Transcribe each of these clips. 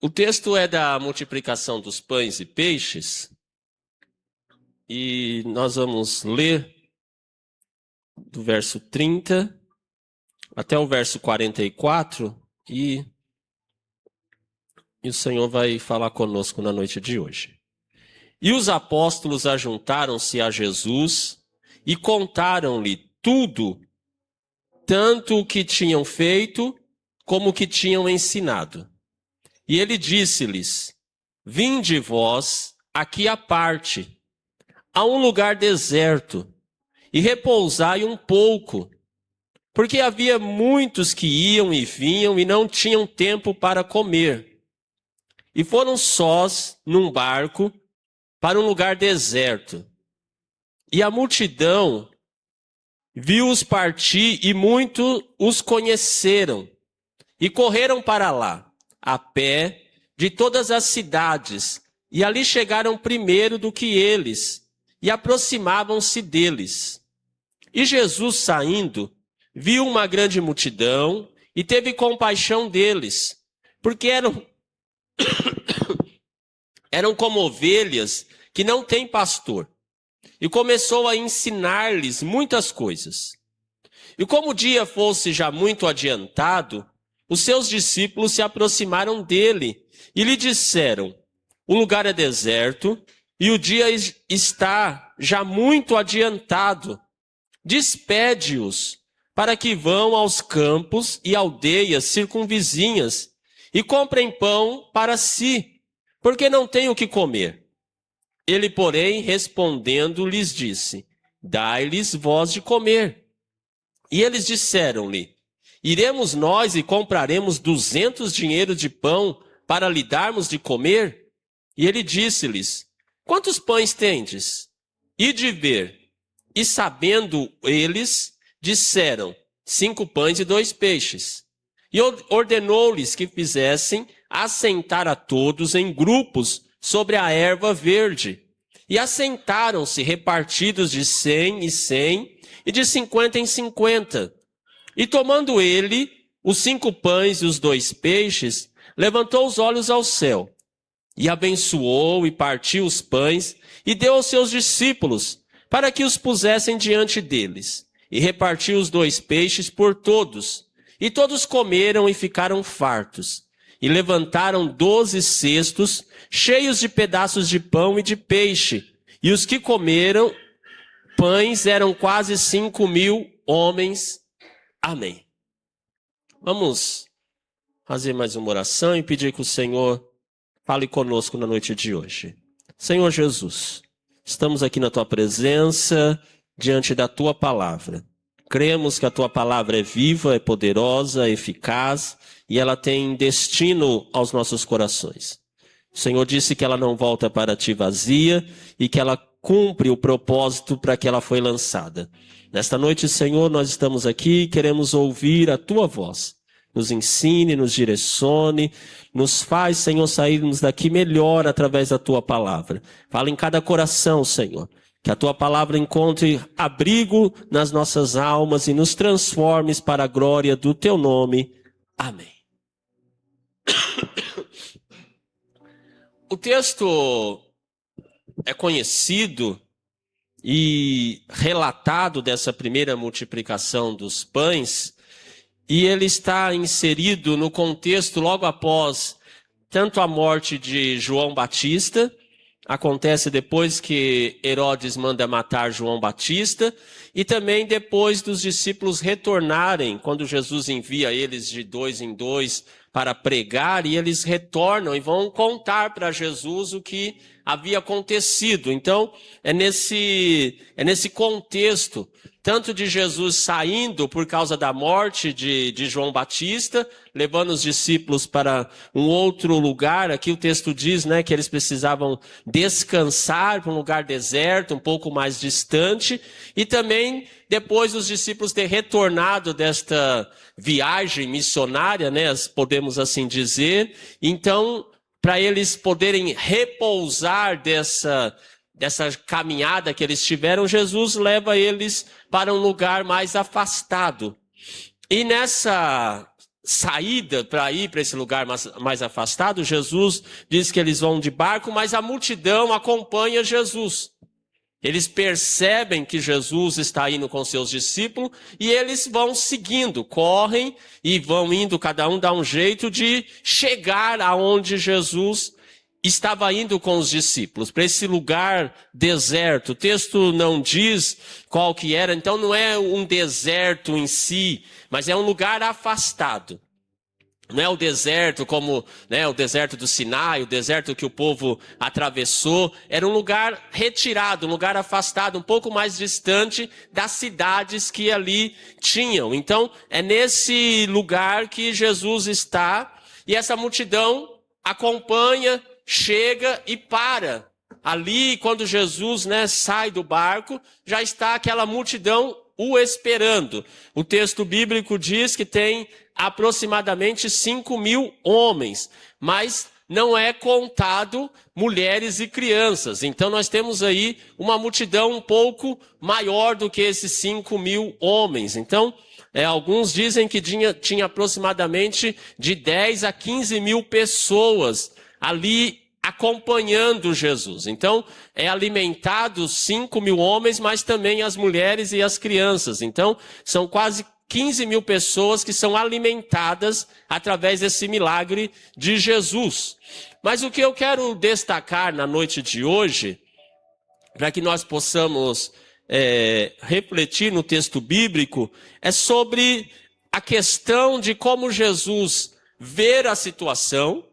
O texto é da multiplicação dos pães e peixes, e nós vamos ler do verso 30 até o verso 44, e o Senhor vai falar conosco na noite de hoje. E os apóstolos ajuntaram-se a Jesus e contaram-lhe tudo, tanto o que tinham feito como o que tinham ensinado. E ele disse-lhes: Vinde vós aqui à parte, a um lugar deserto, e repousai um pouco, porque havia muitos que iam e vinham e não tinham tempo para comer. E foram sós num barco para um lugar deserto. E a multidão viu-os partir e muito os conheceram, e correram para lá, a pé, de todas as cidades, e ali chegaram primeiro do que eles, e aproximavam-se deles. E Jesus, saindo, viu uma grande multidão, e teve compaixão deles, porque eram como ovelhas que não têm pastor, e começou a ensinar-lhes muitas coisas. E como o dia fosse já muito adiantado, os seus discípulos se aproximaram dele e lhe disseram: O lugar é deserto e o dia está já muito adiantado. Despede-os para que vão aos campos e aldeias circunvizinhas e comprem pão para si, porque não têm o que comer. Ele, porém, respondendo, lhes disse: Dai-lhes vós de comer. E eles disseram-lhe: Iremos nós e compraremos 200 dinheiros de pão para lhe darmos de comer? E ele disse-lhes: Quantos pães tendes? Ide ver. E sabendo eles, disseram: 5 pães e 2 peixes. E ordenou-lhes que fizessem assentar a todos em grupos sobre a erva verde. E assentaram-se repartidos de 100 em 100 e de 50 em 50. E tomando ele os 5 pães e os 2 peixes, levantou os olhos ao céu, e abençoou e partiu os pães, e deu aos seus discípulos, para que os pusessem diante deles. E repartiu os 2 peixes por todos. E todos comeram e ficaram fartos. E levantaram 12 cestos, cheios de pedaços de pão e de peixe. E os que comeram pães eram quase 5.000 homens. Amém. Vamos fazer mais uma oração e pedir que o Senhor fale conosco na noite de hoje. Senhor Jesus, estamos aqui na Tua presença, diante da Tua palavra. Cremos que a Tua palavra é viva, é poderosa, é eficaz e ela tem destino aos nossos corações. O Senhor disse que ela não volta para Ti vazia e que ela cumpre o propósito para que ela foi lançada. Nesta noite, Senhor, nós estamos aqui e queremos ouvir a Tua voz. Nos ensine, nos direcione, nos faz, Senhor, sairmos daqui melhor através da Tua palavra. Fala em cada coração, Senhor, que a Tua palavra encontre abrigo nas nossas almas e nos transformes para a glória do Teu nome. Amém. O texto é conhecido e relatado dessa primeira multiplicação dos pães, e ele está inserido no contexto logo após tanto a morte de João Batista, acontece depois que Herodes manda matar João Batista, e também depois dos discípulos retornarem, quando Jesus envia eles de 2 em 2 para pregar, e eles retornam e vão contar para Jesus o que havia acontecido. Então, é nesse contexto, tanto de Jesus saindo por causa da morte de João Batista, levando os discípulos para um outro lugar. Aqui o texto diz, né, que eles precisavam descansar para um lugar deserto, um pouco mais distante, e também depois os discípulos ter retornado desta viagem missionária, né, podemos assim dizer. Então, para eles poderem repousar dessa caminhada que eles tiveram, Jesus leva eles para um lugar mais afastado. E nessa saída para ir para esse lugar mais afastado, Jesus diz que eles vão de barco, mas a multidão acompanha Jesus. Eles percebem que Jesus está indo com seus discípulos e eles vão seguindo, correm e vão indo, cada um dá um jeito de chegar aonde Jesus estava indo com os discípulos, para esse lugar deserto. O texto não diz qual que era, então não é um deserto em si, mas é um lugar afastado. Não é o deserto como, né, o deserto do Sinai, o deserto que o povo atravessou. Era um lugar retirado, um lugar afastado, um pouco mais distante das cidades que ali tinham. Então, é nesse lugar que Jesus está e essa multidão acompanha, chega e para. Ali, quando Jesus, né, sai do barco, já está aquela multidão o esperando. O texto bíblico diz que tem aproximadamente 5.000 homens, mas não é contado mulheres e crianças. Então nós temos aí uma multidão um pouco maior do que esses 5.000 homens. Então, alguns dizem que tinha aproximadamente de 10 a 15 mil pessoas ali acompanhando Jesus. Então, é alimentado 5.000 homens, mas também as mulheres e as crianças. Então, são quase 15 mil pessoas que são alimentadas através desse milagre de Jesus. Mas o que eu quero destacar na noite de hoje, para que nós possamos refletir no texto bíblico, é sobre a questão de como Jesus vê a situação,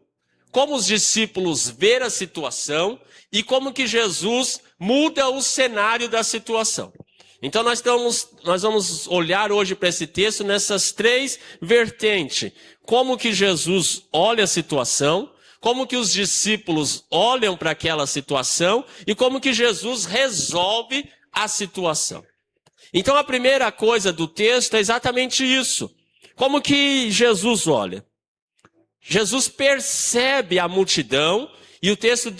como os discípulos veem a situação e como que Jesus muda o cenário da situação. Então nós vamos olhar hoje para esse texto nessas três vertentes. Como que Jesus olha a situação, como que os discípulos olham para aquela situação e como que Jesus resolve a situação. Então a primeira coisa do texto é exatamente isso. Como que Jesus olha? Jesus percebe a multidão e o texto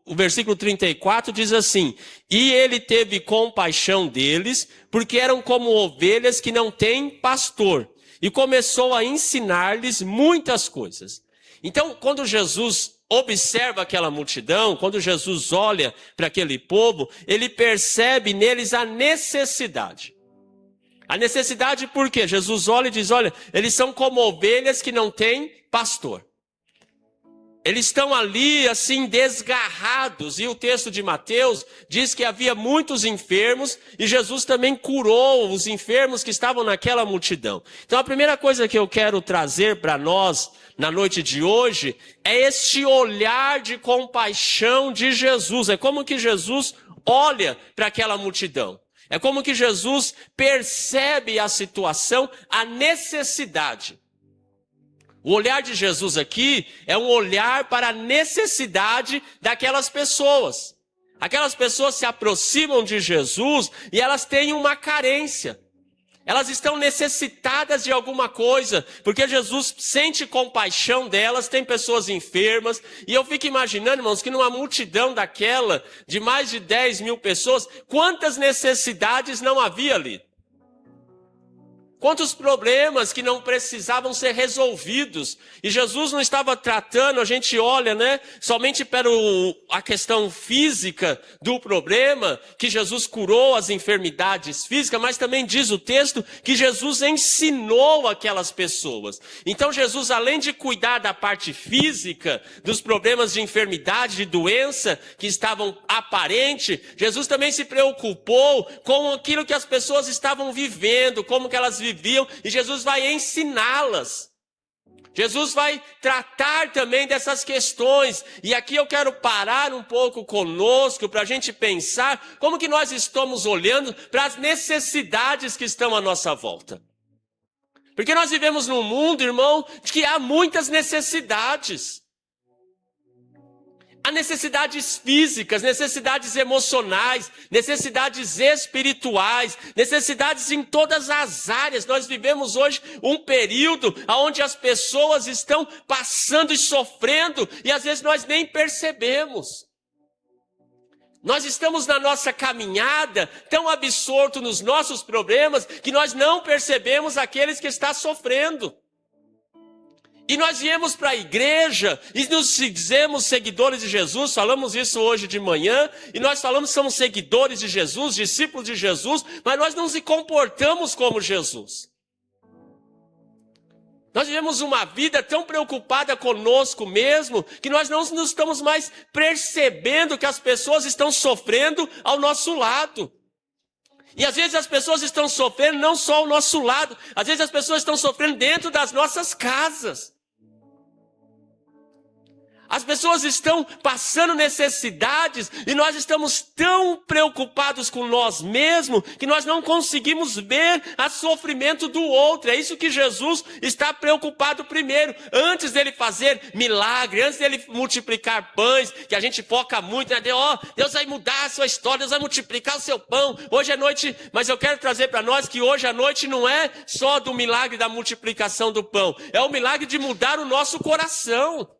o versículo 34 diz assim: e ele teve compaixão deles, porque eram como ovelhas que não têm pastor, e começou a ensinar-lhes muitas coisas. Então, quando Jesus observa aquela multidão, quando Jesus olha para aquele povo, ele percebe neles a necessidade. A necessidade por quê? Jesus olha e diz, olha, eles são como ovelhas que não têm pastor. Eles estão ali, assim, desgarrados. E o texto de Mateus diz que havia muitos enfermos e Jesus também curou os enfermos que estavam naquela multidão. Então a primeira coisa que eu quero trazer para nós na noite de hoje é este olhar de compaixão de Jesus. É como que Jesus olha para aquela multidão. É como que Jesus percebe a situação, a necessidade. O olhar de Jesus aqui é um olhar para a necessidade daquelas pessoas. Aquelas pessoas se aproximam de Jesus e elas têm uma carência. Elas estão necessitadas de alguma coisa, porque Jesus sente compaixão delas, tem pessoas enfermas. E eu fico imaginando, irmãos, que numa multidão daquela, de mais de 10 mil pessoas, quantas necessidades não havia ali? Quantos problemas que não precisavam ser resolvidos. E Jesus não estava tratando, a gente olha, né, somente para a questão física do problema, que Jesus curou as enfermidades físicas, mas também diz o texto que Jesus ensinou aquelas pessoas. Então Jesus, além de cuidar da parte física, dos problemas de enfermidade, de doença que estavam aparentes, Jesus também se preocupou com aquilo que as pessoas estavam vivendo, como que elas viviam, e Jesus vai ensiná-las. Jesus vai tratar também dessas questões. E aqui eu quero parar um pouco conosco para a gente pensar como que nós estamos olhando para as necessidades que estão à nossa volta. Porque nós vivemos num mundo, irmão, de que há muitas necessidades. Há necessidades físicas, necessidades emocionais, necessidades espirituais, necessidades em todas as áreas. Nós vivemos hoje um período onde as pessoas estão passando e sofrendo e às vezes nós nem percebemos. Nós estamos na nossa caminhada tão absortos nos nossos problemas que nós não percebemos aqueles que estão sofrendo. E nós viemos para a igreja e nos dizemos seguidores de Jesus, falamos isso hoje de manhã, e nós falamos que somos seguidores de Jesus, discípulos de Jesus, mas nós não nos comportamos como Jesus. Nós vivemos uma vida tão preocupada conosco mesmo, que nós não estamos mais percebendo que as pessoas estão sofrendo ao nosso lado. E às vezes as pessoas estão sofrendo não só ao nosso lado, às vezes as pessoas estão sofrendo dentro das nossas casas. As pessoas estão passando necessidades e nós estamos tão preocupados com nós mesmos que nós não conseguimos ver o sofrimento do outro. É isso que Jesus está preocupado primeiro. Antes dele fazer milagre, antes dele multiplicar pães, que a gente foca muito, né? Deus vai mudar a sua história, Deus vai multiplicar o seu pão. Hoje é noite, mas eu quero trazer para nós que hoje à noite não é só do milagre da multiplicação do pão. É o milagre de mudar o nosso coração.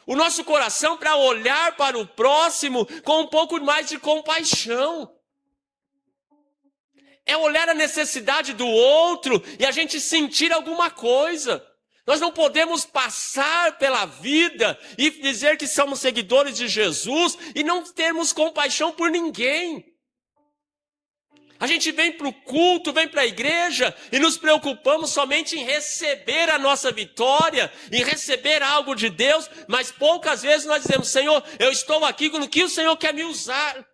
O nosso coração para olhar para o próximo com um pouco mais de compaixão. É olhar a necessidade do outro e a gente sentir alguma coisa. Nós não podemos passar pela vida e dizer que somos seguidores de Jesus e não termos compaixão por ninguém. A gente vem para o culto, vem para a igreja e nos preocupamos somente em receber a nossa vitória, em receber algo de Deus, mas poucas vezes nós dizemos, Senhor, eu estou aqui com o que o Senhor quer me usar.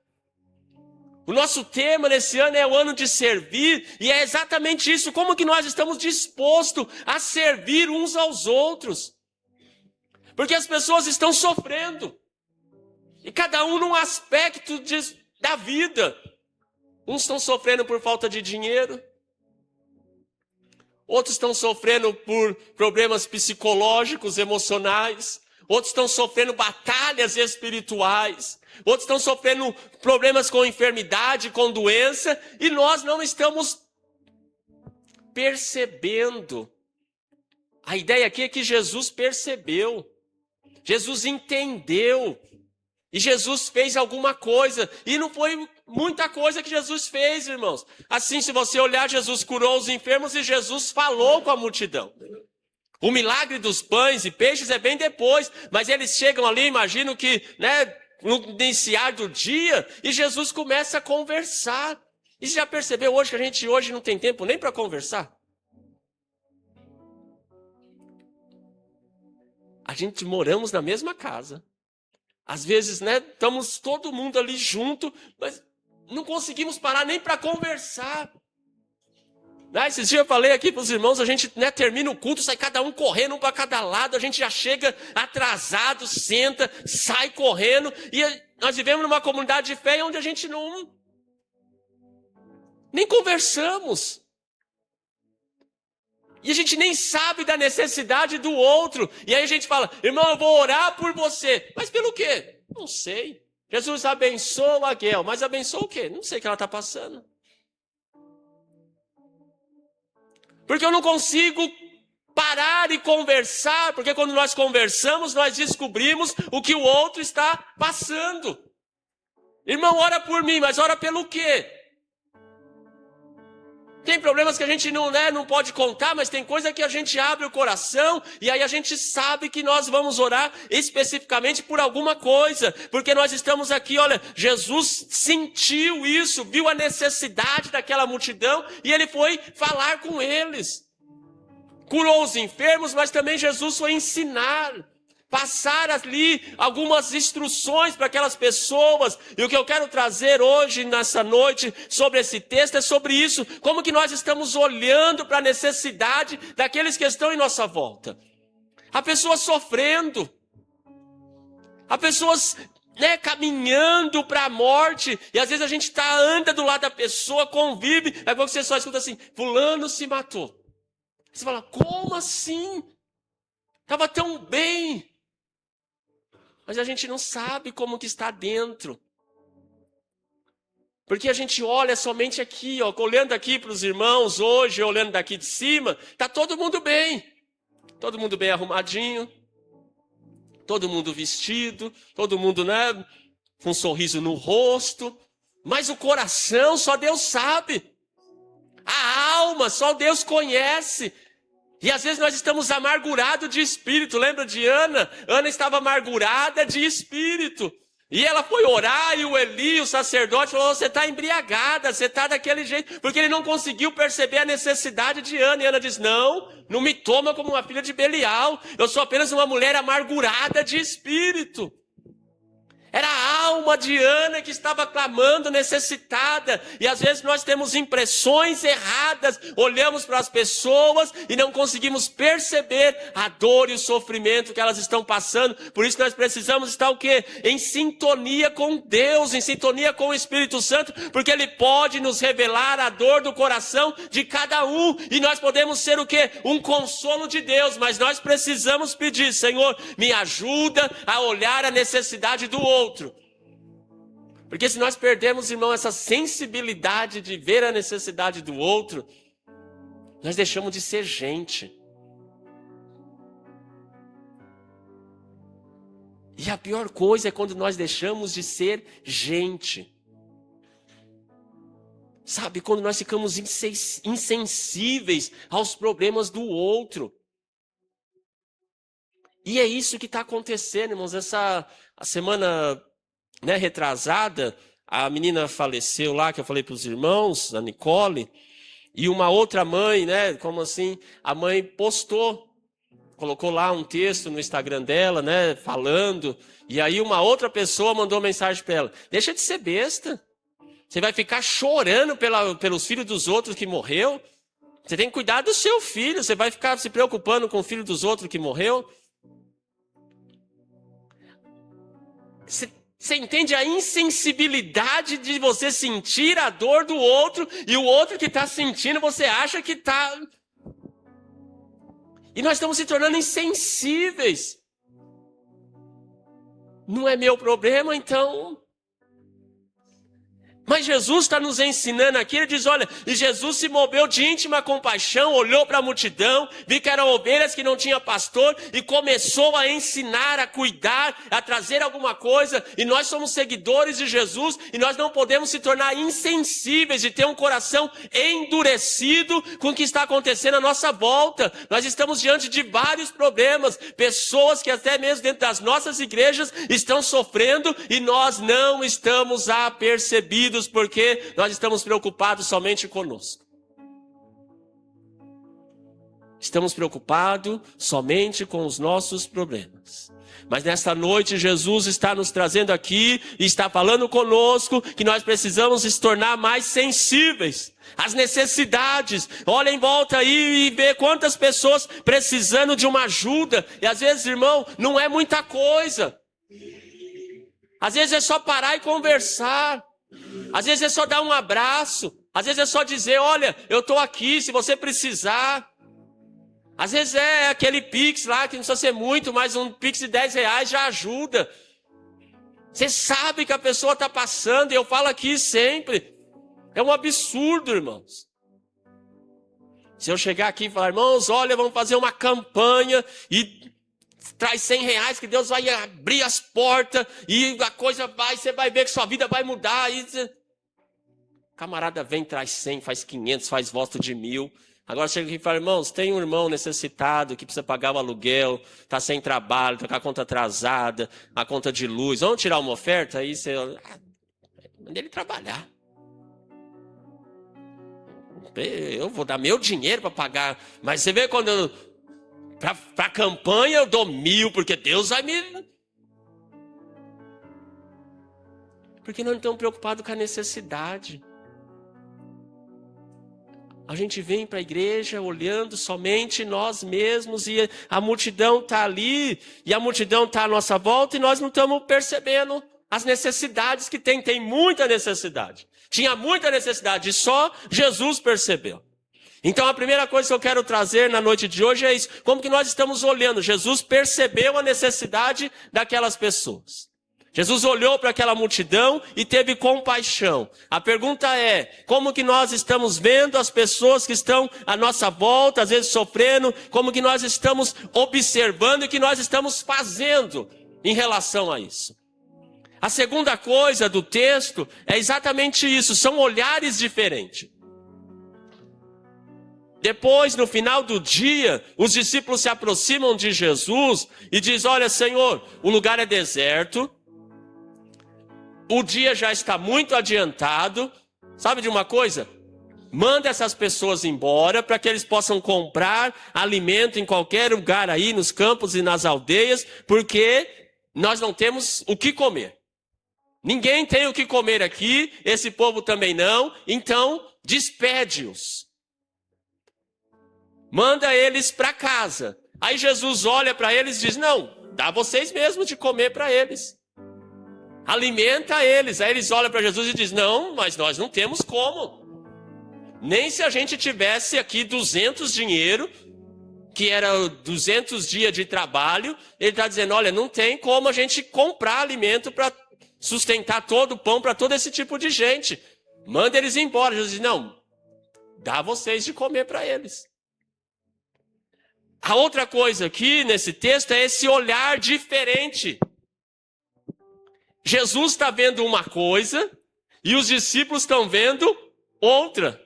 O nosso tema nesse ano é o ano de servir, e é exatamente isso, como que nós estamos dispostos a servir uns aos outros. Porque as pessoas estão sofrendo, e cada um num aspecto da vida. Uns estão sofrendo por falta de dinheiro. Outros estão sofrendo por problemas psicológicos, emocionais. Outros estão sofrendo batalhas espirituais. Outros estão sofrendo problemas com enfermidade, com doença. E nós não estamos percebendo. A ideia aqui é que Jesus percebeu. Jesus entendeu. E Jesus fez alguma coisa. E não foi muita coisa que Jesus fez, irmãos. Assim, se você olhar, Jesus curou os enfermos e Jesus falou com a multidão. O milagre dos pães e peixes é bem depois. Mas eles chegam ali, imagino que, no iniciar do dia, e Jesus começa a conversar. E você já percebeu hoje que a gente hoje não tem tempo nem para conversar? A gente moramos na mesma casa. Às vezes, estamos todo mundo ali junto, mas não conseguimos parar nem para conversar. Esses dias eu falei aqui para os irmãos, a gente termina o culto, sai cada um correndo, um para cada lado, a gente já chega atrasado, senta, sai correndo, e nós vivemos numa comunidade de fé onde a gente nem conversamos. E a gente nem sabe da necessidade do outro. E aí a gente fala, irmão, eu vou orar por você. Mas pelo quê? Não sei. Jesus abençoa a Guel, mas abençoa o quê? Não sei o que ela está passando. Porque eu não consigo parar e conversar, porque quando nós conversamos, nós descobrimos o que o outro está passando. Irmão, ora por mim, mas ora pelo quê? Tem problemas que a gente não pode contar, mas tem coisa que a gente abre o coração e aí a gente sabe que nós vamos orar especificamente por alguma coisa. Porque nós estamos aqui, olha, Jesus sentiu isso, viu a necessidade daquela multidão e ele foi falar com eles. Curou os enfermos, mas também Jesus foi ensinar. Passar ali algumas instruções para aquelas pessoas. E o que eu quero trazer hoje, nessa noite, sobre esse texto, é sobre isso. Como que nós estamos olhando para a necessidade daqueles que estão em nossa volta. Há pessoas sofrendo. Há pessoas caminhando para a morte. E às vezes a gente anda do lado da pessoa, convive. Aí você só escuta assim, fulano se matou. Você fala, como assim? Estava tão bem. Mas a gente não sabe como que está dentro. Porque a gente olha somente aqui, olhando aqui para os irmãos hoje, olhando daqui de cima, está todo mundo bem. Todo mundo bem arrumadinho. Todo mundo vestido. Todo mundo, com um sorriso no rosto. Mas o coração só Deus sabe. A alma só Deus conhece. E às vezes nós estamos amargurados de espírito. Lembra de Ana? Ana estava amargurada de espírito. E ela foi orar e o Eli, o sacerdote, falou, você está embriagada, você está daquele jeito. Porque ele não conseguiu perceber a necessidade de Ana. E Ana diz, não me toma como uma filha de Belial. Eu sou apenas uma mulher amargurada de espírito. Era a alma de Ana que estava clamando, necessitada. E às vezes nós temos impressões erradas, olhamos para as pessoas e não conseguimos perceber a dor e o sofrimento que elas estão passando. Por isso nós precisamos estar o quê? Em sintonia com Deus, em sintonia com o Espírito Santo, porque Ele pode nos revelar a dor do coração de cada um. E nós podemos ser o quê? Um consolo de Deus, mas nós precisamos pedir, Senhor, me ajuda a olhar a necessidade do outro. Porque se nós perdemos, irmão, essa sensibilidade de ver a necessidade do outro, nós deixamos de ser gente. E a pior coisa é quando nós deixamos de ser gente. Sabe, quando nós ficamos insensíveis aos problemas do outro. E é isso que está acontecendo, irmãos. A semana retrasada, a menina faleceu lá, que eu falei para os irmãos, a Nicole, e uma outra mãe, como assim, a mãe colocou lá um texto no Instagram dela, falando, e aí uma outra pessoa mandou mensagem para ela, deixa de ser besta, você vai ficar chorando pelos filhos dos outros que morreu, você tem que cuidar do seu filho, você vai ficar se preocupando com o filho dos outros que morreu. Você entende a insensibilidade de você sentir a dor do outro e o outro que está sentindo, você acha que está... E nós estamos se tornando insensíveis. Não é meu problema, então... Mas Jesus está nos ensinando aqui, ele diz, olha, e Jesus se moveu de íntima compaixão, olhou para a multidão, viu que eram ovelhas que não tinha pastor, e começou a ensinar, a cuidar, a trazer alguma coisa, e nós somos seguidores de Jesus, e nós não podemos se tornar insensíveis, e ter um coração endurecido com o que está acontecendo à nossa volta. Nós estamos diante de vários problemas, pessoas que até mesmo dentro das nossas igrejas estão sofrendo, e nós não estamos apercebidos, porque nós estamos preocupados somente conosco. Estamos preocupados somente com os nossos problemas. Mas nesta noite Jesus está nos trazendo aqui e está falando conosco que nós precisamos se tornar mais sensíveis às necessidades. Olha em volta aí e vê quantas pessoas precisando de uma ajuda. E às vezes, irmão, não é muita coisa. Às vezes é só parar e conversar. Às vezes é só dar um abraço. Às vezes é só dizer, olha, eu estou aqui se você precisar. Às vezes é aquele Pix lá, que não precisa ser muito, mas um Pix de R$10 já ajuda. Você sabe que a pessoa está passando, e eu falo aqui sempre. É um absurdo, irmãos. Se eu chegar aqui e falar, irmãos, olha, vamos fazer uma campanha e... traz R$100 que Deus vai abrir as portas e a coisa vai, você vai ver que sua vida vai mudar. E camarada vem, traz 100, faz 500, faz voto de 1.000. Agora chega aqui e fala, irmãos, tem um irmão necessitado que precisa pagar o aluguel, está sem trabalho, está com a conta atrasada, a conta de luz. Vamos tirar uma oferta? Aí você, manda ele trabalhar. Eu vou dar meu dinheiro para pagar. Mas você vê quando eu... Para a campanha eu dou 1.000, porque Deus vai me... Porque nós não estamos preocupados com a necessidade. A gente vem para a igreja olhando somente nós mesmos e a multidão está ali, e a multidão está à nossa volta e nós não estamos percebendo as necessidades que tem. Tem muita necessidade. Tinha muita necessidade e só Jesus percebeu. Então a primeira coisa que eu quero trazer na noite de hoje é isso. Como que nós estamos olhando? Jesus percebeu a necessidade daquelas pessoas. Jesus olhou para aquela multidão e teve compaixão. A pergunta é, como que nós estamos vendo as pessoas que estão à nossa volta, às vezes sofrendo, como que nós estamos observando e que nós estamos fazendo em relação a isso? A segunda coisa do texto é exatamente isso, são olhares diferentes. Depois, no final do dia, os discípulos se aproximam de Jesus e dizem: olha, Senhor, o lugar é deserto, o dia já está muito adiantado. Sabe de uma coisa? Manda essas pessoas embora para que eles possam comprar alimento em qualquer lugar aí, nos campos e nas aldeias, porque nós não temos o que comer. Ninguém tem o que comer aqui, esse povo também não, então despede-os. Manda eles para casa. Aí Jesus olha para eles e diz: não, dá vocês mesmos de comer para eles. Alimenta eles. Aí eles olham para Jesus e dizem: não, mas nós não temos como. Nem se a gente tivesse aqui 200 dinheiro, que era 200 dias de trabalho, ele está dizendo: olha, não tem como a gente comprar alimento para sustentar todo o pão para todo esse tipo de gente. Manda eles embora. Jesus diz: não, dá vocês de comer para eles. A outra coisa aqui nesse texto é esse olhar diferente. Jesus está vendo uma coisa e os discípulos estão vendo outra.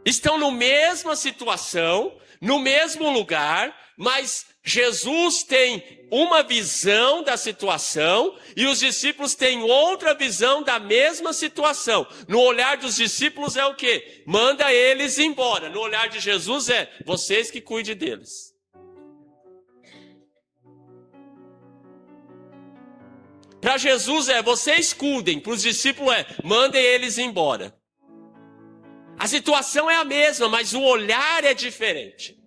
Estão na mesma situação, no mesmo lugar, mas Jesus tem uma visão da situação e os discípulos têm outra visão da mesma situação. No olhar dos discípulos é o quê? Manda eles embora. No olhar de Jesus é: vocês que cuidem deles. Para Jesus é: vocês cuidem. Para os discípulos é: mandem eles embora. A situação é a mesma, mas o olhar é diferente.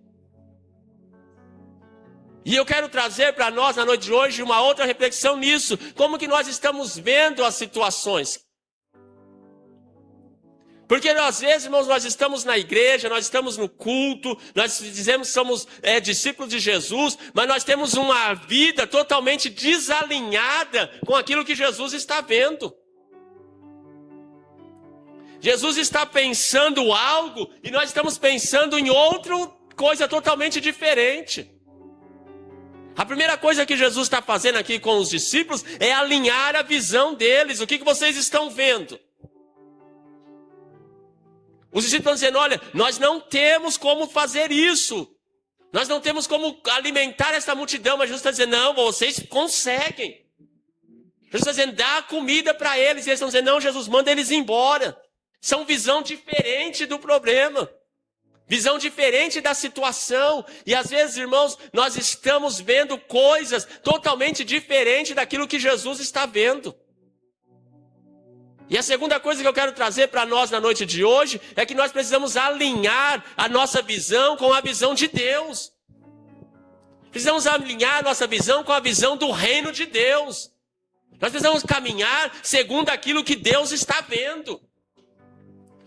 E eu quero trazer para nós na noite de hoje uma outra reflexão nisso. Como que nós estamos vendo as situações? Porque às vezes, irmãos, nós estamos na igreja, nós estamos no culto, nós dizemos que somos discípulos de Jesus, mas nós temos uma vida totalmente desalinhada com aquilo que Jesus está vendo. Jesus está pensando algo e nós estamos pensando em outra coisa totalmente diferente. A primeira coisa que Jesus está fazendo aqui com os discípulos é alinhar a visão deles. O que vocês estão vendo? Os discípulos estão dizendo: olha, nós não temos como fazer isso. Nós não temos como alimentar essa multidão. Mas Jesus está dizendo: não, vocês conseguem. Jesus está dizendo: dá comida para eles. E eles estão dizendo: não, Jesus, manda eles embora. São visão diferente do problema. Visão diferente da situação. E às vezes, irmãos, nós estamos vendo coisas totalmente diferentes daquilo que Jesus está vendo. E a segunda coisa que eu quero trazer para nós na noite de hoje é que nós precisamos alinhar a nossa visão com a visão de Deus. Precisamos alinhar a nossa visão com a visão do reino de Deus. Nós precisamos caminhar segundo aquilo que Deus está vendo.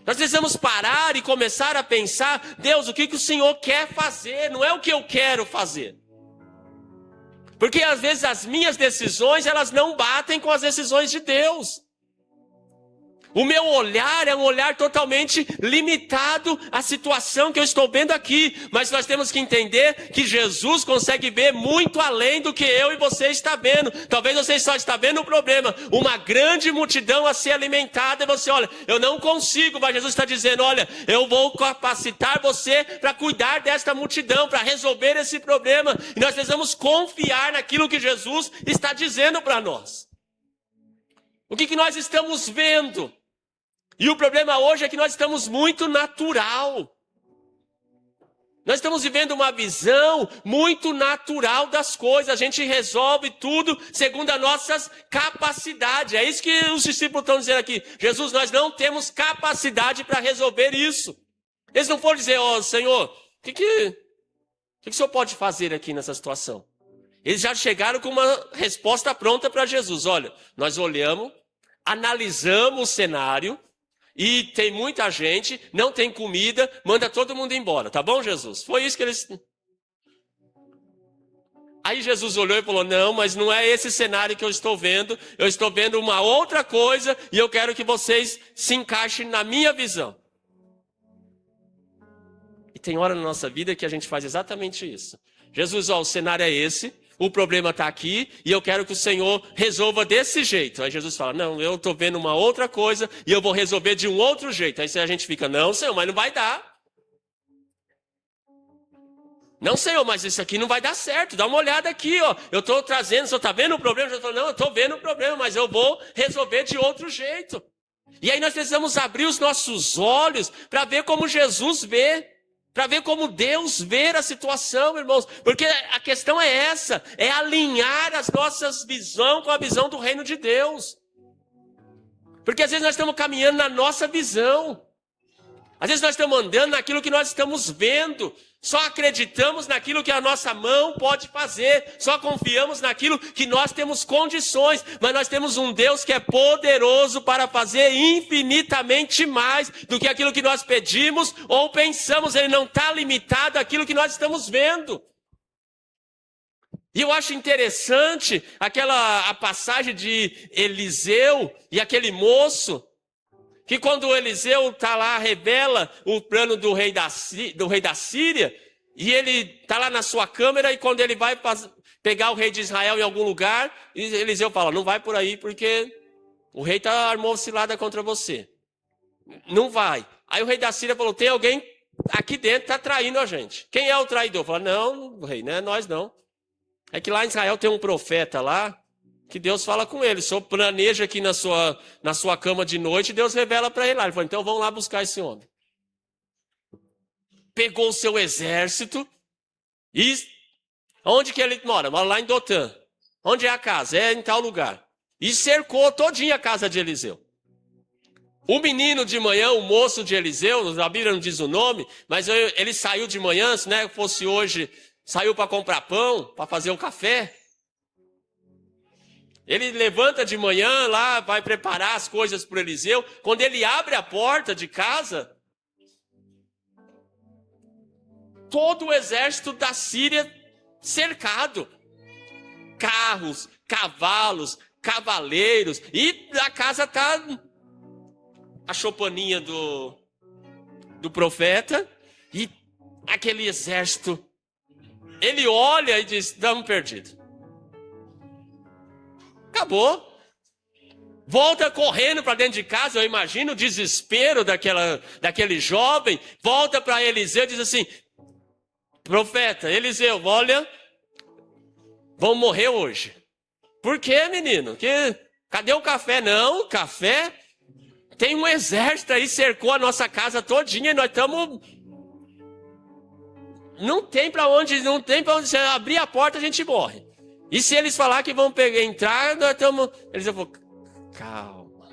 Nós precisamos parar e começar a pensar: Deus, o que o Senhor quer fazer? Não é o que eu quero fazer. Porque às vezes as minhas decisões, elas não batem com as decisões de Deus. O meu olhar é um olhar totalmente limitado à situação que eu estou vendo aqui. Mas nós temos que entender que Jesus consegue ver muito além do que eu e você está vendo. Talvez você só está vendo o problema. Uma grande multidão a ser alimentada. E você olha: eu não consigo. Mas Jesus está dizendo: olha, eu vou capacitar você para cuidar desta multidão, para resolver esse problema. E nós precisamos confiar naquilo que Jesus está dizendo para nós. O que nós estamos vendo? E o problema hoje é que nós estamos muito natural. Nós estamos vivendo uma visão muito natural das coisas. A gente resolve tudo segundo as nossas capacidades. É isso que os discípulos estão dizendo aqui. Jesus, nós não temos capacidade para resolver isso. Eles não foram dizer: ó, Senhor, o que o Senhor pode fazer aqui nessa situação? Eles já chegaram com uma resposta pronta para Jesus. Olha, nós olhamos, analisamos o cenário, e tem muita gente, não tem comida, manda todo mundo embora. Tá bom, Jesus? Foi isso que eles... Aí Jesus olhou e falou: não, mas não é esse cenário que eu estou vendo. Eu estou vendo uma outra coisa e eu quero que vocês se encaixem na minha visão. E tem hora na nossa vida que a gente faz exatamente isso. Jesus, ó, o cenário é esse. o problema está aqui e eu quero que o Senhor resolva desse jeito. Aí Jesus fala, não, eu estou vendo uma outra coisa e eu vou resolver de um outro jeito. Aí a gente fica, não, Senhor, mas não vai dar. Não, Senhor, mas isso aqui não vai dar certo. Dá uma olhada aqui, ó. Eu estou trazendo, o Senhor está vendo o problema? Eu estou, não, eu estou vendo o problema, mas eu vou resolver de outro jeito. E aí nós precisamos abrir os nossos olhos para ver como Jesus vê. Para ver como Deus vê a situação, irmãos. Porque a questão é essa. É alinhar as nossas visões com a visão do reino de Deus. Porque às vezes nós estamos caminhando na nossa visão. Às vezes nós estamos andando naquilo que nós estamos vendo. Só acreditamos naquilo que a nossa mão pode fazer. Só confiamos naquilo que nós temos condições. Mas nós temos um Deus que é poderoso para fazer infinitamente mais do que aquilo que nós pedimos ou pensamos. Ele não está limitado àquilo que nós estamos vendo. E eu acho interessante a passagem de Eliseu e aquele moço. Que quando Eliseu está lá, revela o plano do rei da Síria, e ele está lá na sua câmera, e quando ele vai pegar o rei de Israel em algum lugar, Eliseu fala, não vai por aí, porque o rei armou cilada contra você. Não vai. Aí o rei da Síria falou, tem alguém aqui dentro que está traindo a gente. Quem é o traidor? Fala, não, rei, não é nós não. É que lá em Israel tem um profeta lá, que Deus fala com ele, o senhor planeja aqui na sua cama de noite, Deus revela para ele lá. Ele falou, então vamos lá buscar esse homem. Pegou o seu exército, e onde que ele mora? Mora lá em Dotã. Onde é a casa? É em tal lugar. E cercou todinha a casa de Eliseu. O menino de manhã, o moço de Eliseu, a Bíblia não diz o nome, mas ele saiu de manhã, se não fosse hoje, saiu para comprar pão, para fazer o café. Ele levanta de manhã lá, vai preparar as coisas para Eliseu. Quando ele abre a porta de casa, todo o exército da Síria cercado. Carros, cavalos, cavaleiros. E a casa está a choupaninha do profeta. E aquele exército, ele olha e diz, estamos perdidos. Acabou. Volta correndo para dentro de casa, eu imagino o desespero daquele jovem. Volta para Eliseu e diz assim, profeta, Eliseu, olha, vão morrer hoje. Por quê, menino? Cadê o café? Não, café? Tem um exército aí, cercou a nossa casa todinha e nós estamos... Não tem para onde você abrir a porta, a gente morre. E se eles falar que vão entrar, nós estamos... Eles vão... Calma.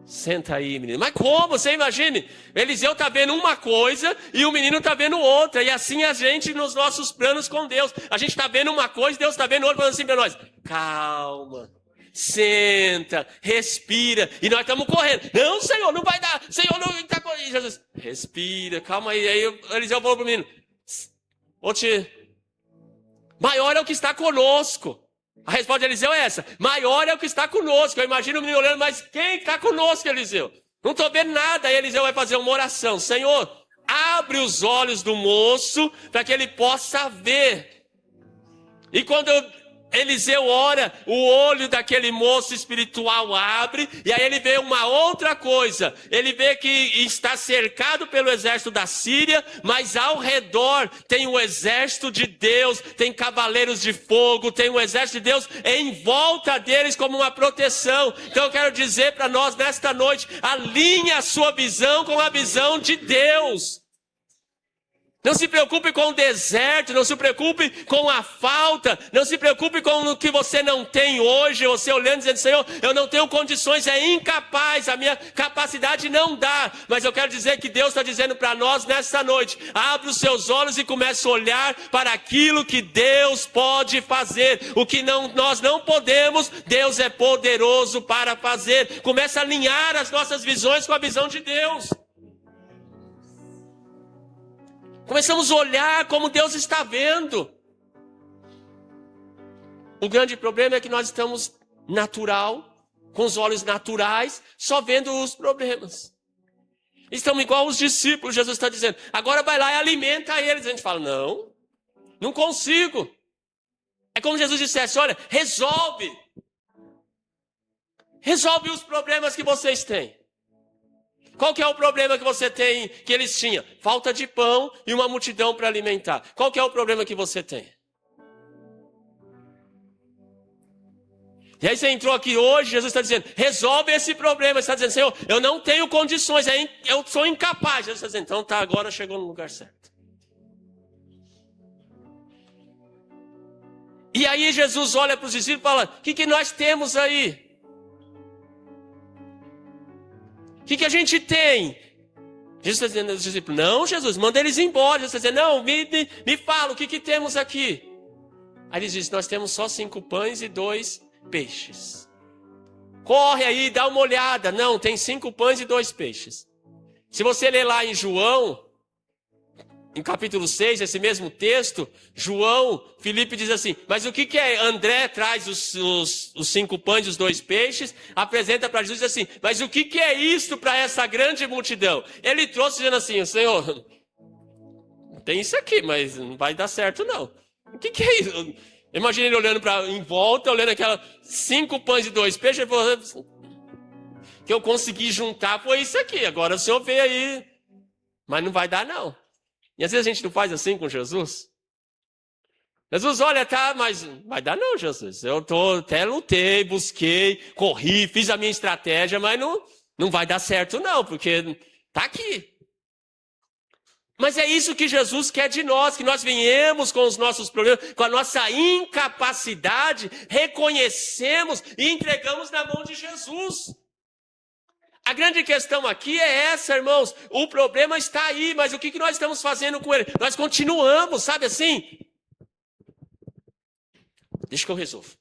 Senta aí, menino. Mas como? Você imagine. Eliseu está vendo uma coisa e o menino está vendo outra. E assim a gente nos nossos planos com Deus. A gente está vendo uma coisa e Deus está vendo outra, falando assim para nós. Calma. Senta. Respira. E nós estamos correndo. Não, Senhor, não vai dar. Senhor, não está correndo. Jesus, respira. Calma aí. Aí Eliseu falou para o menino. Maior é o que está conosco. A resposta de Eliseu é essa. Maior é o que está conosco. Eu imagino o menino olhando, mas quem está conosco, Eliseu? Não estou vendo nada. Aí Eliseu vai fazer uma oração. Senhor, abre os olhos do moço para que ele possa ver. E quando Eliseu ora, o olho daquele moço espiritual abre, e aí ele vê uma outra coisa. Ele vê que está cercado pelo exército da Síria, mas ao redor tem o exército de Deus, tem cavaleiros de fogo, tem o exército de Deus em volta deles como uma proteção. Então eu quero dizer para nós nesta noite, alinhe a sua visão com a visão de Deus. Não se preocupe com o deserto, não se preocupe com a falta, não se preocupe com o que você não tem hoje, você olhando e dizendo, Senhor, eu não tenho condições, é incapaz, a minha capacidade não dá. Mas eu quero dizer que Deus está dizendo para nós nessa noite, abre os seus olhos e comece a olhar para aquilo que Deus pode fazer. O que nós não podemos, Deus é poderoso para fazer. Comece a alinhar as nossas visões com a visão de Deus. Começamos a olhar como Deus está vendo. O grande problema é que nós estamos com os olhos naturais, só vendo os problemas. Estamos igual os discípulos, Jesus está dizendo, agora vai lá e alimenta eles. A gente fala, não consigo. É como Jesus dissesse, olha, resolve os problemas que vocês têm. Qual que é o problema que você tem, que eles tinham? Falta de pão e uma multidão para alimentar. Qual que é o problema que você tem? E aí você entrou aqui hoje, Jesus está dizendo, resolve esse problema. Você está dizendo, Senhor, eu não tenho condições, eu sou incapaz. Jesus está dizendo, então tá, agora chegou no lugar certo. E aí Jesus olha para os discípulos e fala, o que nós temos aí? O que a gente tem? Jesus está dizendo aos discípulos, não, Jesus, manda eles embora. Jesus está dizendo, não, me fala, o que temos aqui? Aí eles dizem, nós temos só 5 pães e 2 peixes. Corre aí, dá uma olhada. Não, tem 5 pães e 2 peixes. Se você ler lá em João, em capítulo 6, esse mesmo texto, Filipe diz assim, mas o que é? André traz os 5 pães e os 2 peixes, apresenta para Jesus e diz assim, mas o que é isto para essa grande multidão? Ele trouxe dizendo assim, Senhor, tem isso aqui, mas não vai dar certo não. O que é isso? Imagina ele olhando em volta, olhando aquela 5 pães e 2 peixes, ele falou, que eu consegui juntar foi isso aqui, agora o Senhor vê aí, mas não vai dar não. E às vezes a gente não faz assim com Jesus. Jesus, olha, tá, mas vai dar não, Jesus. Eu até lutei, busquei, corri, fiz a minha estratégia, mas não vai dar certo não, porque tá aqui. Mas é isso que Jesus quer de nós, que nós venhamos com os nossos problemas, com a nossa incapacidade, reconhecemos e entregamos na mão de Jesus. A grande questão aqui é essa, irmãos. O problema está aí, mas o que nós estamos fazendo com ele? Nós continuamos, sabe assim? Deixa que eu resolvo.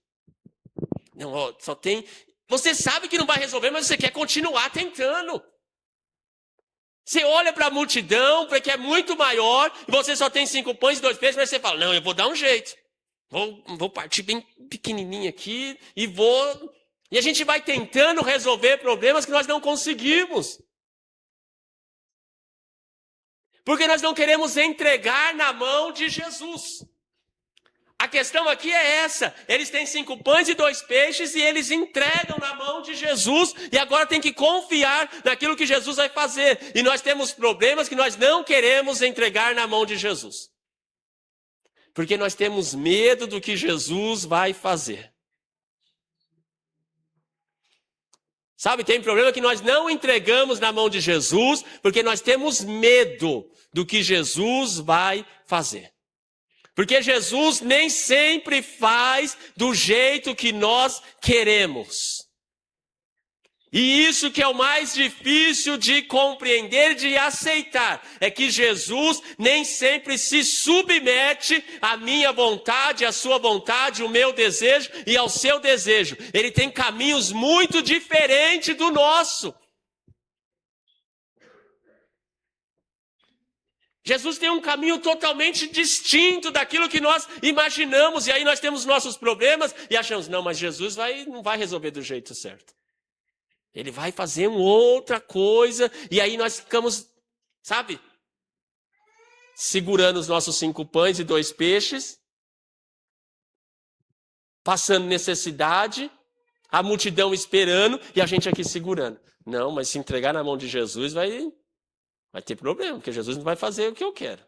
Não, ó, só tem... Você sabe que não vai resolver, mas você quer continuar tentando. Você olha para a multidão, porque é muito maior, e você só tem 5 pães e 2 peixes, mas você fala, não, eu vou dar um jeito. Vou partir bem pequenininho aqui e vou... E a gente vai tentando resolver problemas que nós não conseguimos. Porque nós não queremos entregar na mão de Jesus. A questão aqui é essa. Eles têm 5 pães e 2 peixes e eles entregam na mão de Jesus. E agora tem que confiar naquilo que Jesus vai fazer. E nós temos problemas que nós não queremos entregar na mão de Jesus. Porque nós temos medo do que Jesus vai fazer. Sabe, tem problema que nós não entregamos na mão de Jesus, porque nós temos medo do que Jesus vai fazer. Porque Jesus nem sempre faz do jeito que nós queremos. E isso que é o mais difícil de compreender, de aceitar, é que Jesus nem sempre se submete à minha vontade, à sua vontade, o meu desejo e ao seu desejo. Ele tem caminhos muito diferentes do nosso. Jesus tem um caminho totalmente distinto daquilo que nós imaginamos, e aí nós temos nossos problemas e achamos, não, mas Jesus não vai resolver do jeito certo. Ele vai fazer uma outra coisa, e aí nós ficamos, sabe, segurando os nossos 5 pães e 2 peixes, passando necessidade, a multidão esperando, e a gente aqui segurando. Não, mas se entregar na mão de Jesus vai ter problema, porque Jesus não vai fazer o que eu quero.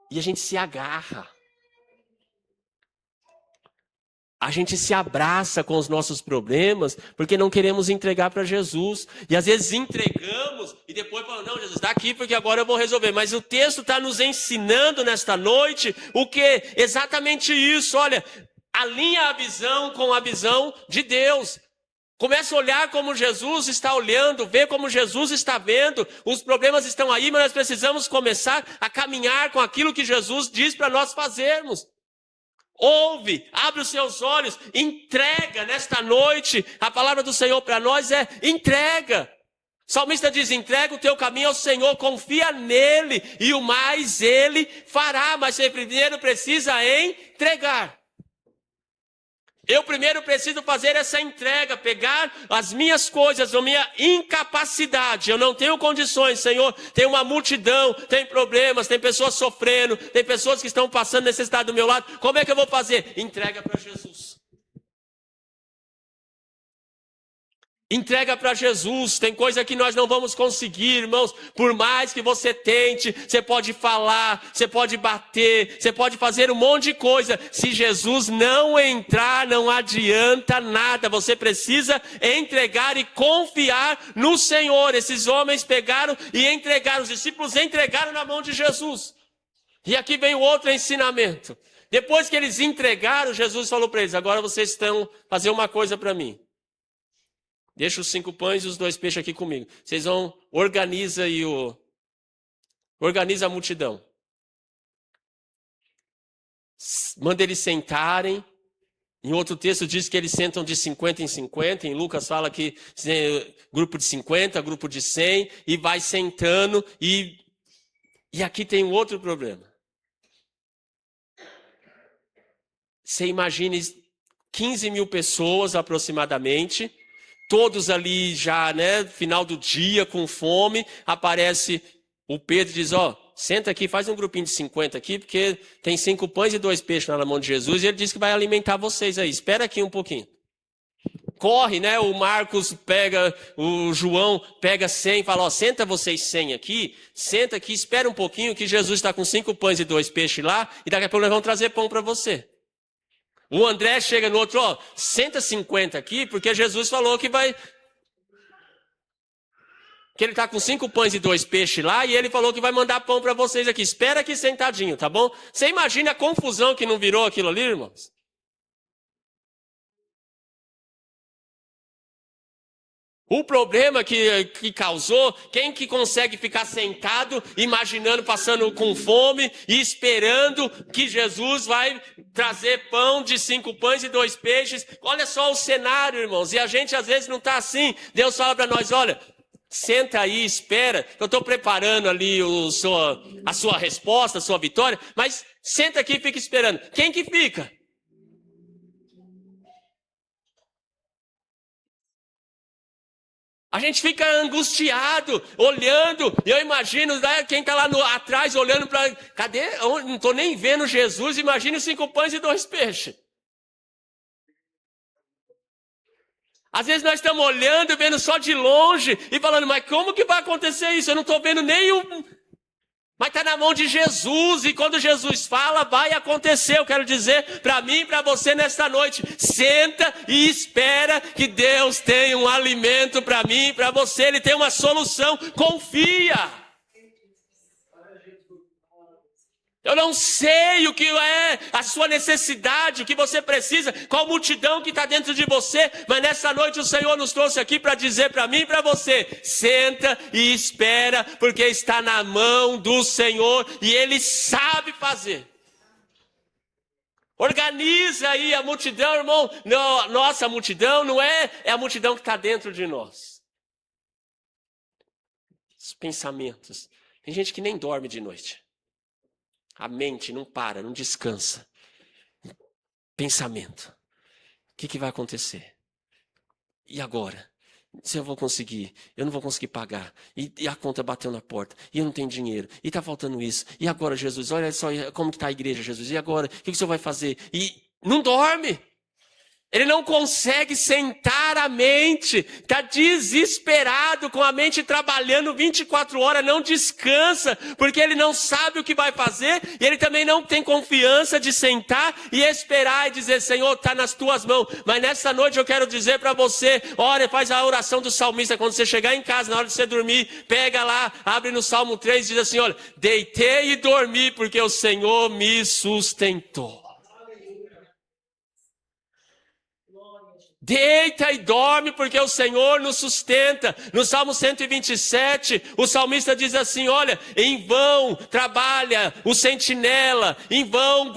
E a gente se agarra. A gente se abraça com os nossos problemas porque não queremos entregar para Jesus. E às vezes entregamos e depois falamos, não, Jesus, dá aqui porque agora eu vou resolver. Mas o texto está nos ensinando nesta noite o que? Exatamente isso. Olha, alinha a visão com a visão de Deus. Começa a olhar como Jesus está olhando, vê como Jesus está vendo. Os problemas estão aí, mas nós precisamos começar a caminhar com aquilo que Jesus diz para nós fazermos. Ouve, abre os seus olhos, entrega nesta noite. A palavra do Senhor para nós é entrega. O salmista diz, entrega o teu caminho ao Senhor, confia nele e o mais ele fará. Mas você primeiro precisa entregar. Eu primeiro preciso fazer essa entrega, pegar as minhas coisas, a minha incapacidade. Eu não tenho condições, Senhor. Tem uma multidão, tem problemas, tem pessoas sofrendo, tem pessoas que estão passando necessidade do meu lado. Como é que eu vou fazer? Entrega para Jesus. Entrega para Jesus. Tem coisa que nós não vamos conseguir, irmãos. Por mais que você tente, você pode falar, você pode bater, você pode fazer um monte de coisa. Se Jesus não entrar, não adianta nada. Você precisa entregar e confiar no Senhor. Esses homens pegaram e entregaram, os discípulos entregaram na mão de Jesus. E aqui vem o outro ensinamento. Depois que eles entregaram, Jesus falou para eles: agora vocês estão fazendo uma coisa para mim. Deixa os 5 pães e os 2 peixes aqui comigo. Vocês vão, organiza a multidão. Manda eles sentarem. Em outro texto diz que eles sentam de 50 em 50. Em Lucas fala que grupo de 50, grupo de 100. E vai sentando. E aqui tem um outro problema. Você imagine 15 mil pessoas aproximadamente. Todos ali já, final do dia, com fome, aparece o Pedro e diz: senta aqui, faz um grupinho de 50 aqui, porque tem 5 pães e 2 peixes na mão de Jesus, e ele diz que vai alimentar vocês aí, espera aqui um pouquinho. Corre, o Marcos pega, o João pega 100 e fala: senta vocês 100 aqui, senta aqui, espera um pouquinho, que Jesus está com 5 pães e 2 peixes lá, e daqui a pouco nós vamos trazer pão para você. O André chega no outro: senta 50 aqui, porque Jesus falou que vai... que ele está com 5 pães e 2 peixes lá, e ele falou que vai mandar pão para vocês aqui. Espera aqui sentadinho, tá bom? Você imagina a confusão que não virou aquilo ali, irmãos? O problema que causou, quem que consegue ficar sentado, imaginando, passando com fome e esperando que Jesus vai trazer pão de 5 pães e 2 peixes? Olha só o cenário, irmãos, e a gente às vezes não está assim. Deus fala para nós: olha, senta aí, espera, eu estou preparando ali a sua resposta, a sua vitória, mas senta aqui e fica esperando. Quem que fica? A gente fica angustiado, olhando. Eu imagino quem está lá atrás olhando para... Cadê? Eu não estou nem vendo Jesus. Imagine os 5 pães e 2 peixes. Às vezes nós estamos olhando, vendo só de longe e falando: mas como que vai acontecer isso? Eu não estou vendo nenhum... Mas está na mão de Jesus, e quando Jesus fala, vai acontecer. Eu quero dizer para mim e para você nesta noite: senta e espera que Deus tem um alimento para mim e para você. Ele tem uma solução, confia. Eu não sei o que é a sua necessidade, o que você precisa, qual multidão que está dentro de você, mas nessa noite o Senhor nos trouxe aqui para dizer para mim e para você: senta e espera, porque está na mão do Senhor e Ele sabe fazer. Organiza aí a multidão, irmão. Nossa multidão não é a multidão que está dentro de nós. Os pensamentos. Tem gente que nem dorme de noite. A mente não para, não descansa. Pensamento. O que vai acontecer? E agora? Se eu vou conseguir? Eu não vou conseguir pagar. E a conta bateu na porta. E eu não tenho dinheiro. E está faltando isso. E agora, Jesus? Olha só como está a igreja, Jesus. E agora? O que o Senhor vai fazer? E não dorme. Ele não consegue sentar a mente, está desesperado, com a mente trabalhando 24 horas, não descansa, porque ele não sabe o que vai fazer, e ele também não tem confiança de sentar e esperar e dizer: Senhor, está nas tuas mãos. Mas nessa noite eu quero dizer para você: ora, faz a oração do salmista, quando você chegar em casa, na hora de você dormir, pega lá, abre no Salmo 3 e diz assim: olha, deitei e dormi, porque o Senhor me sustentou. Deita e dorme, porque o Senhor nos sustenta. No Salmo 127, o salmista diz assim: olha, em vão trabalha o sentinela, em vão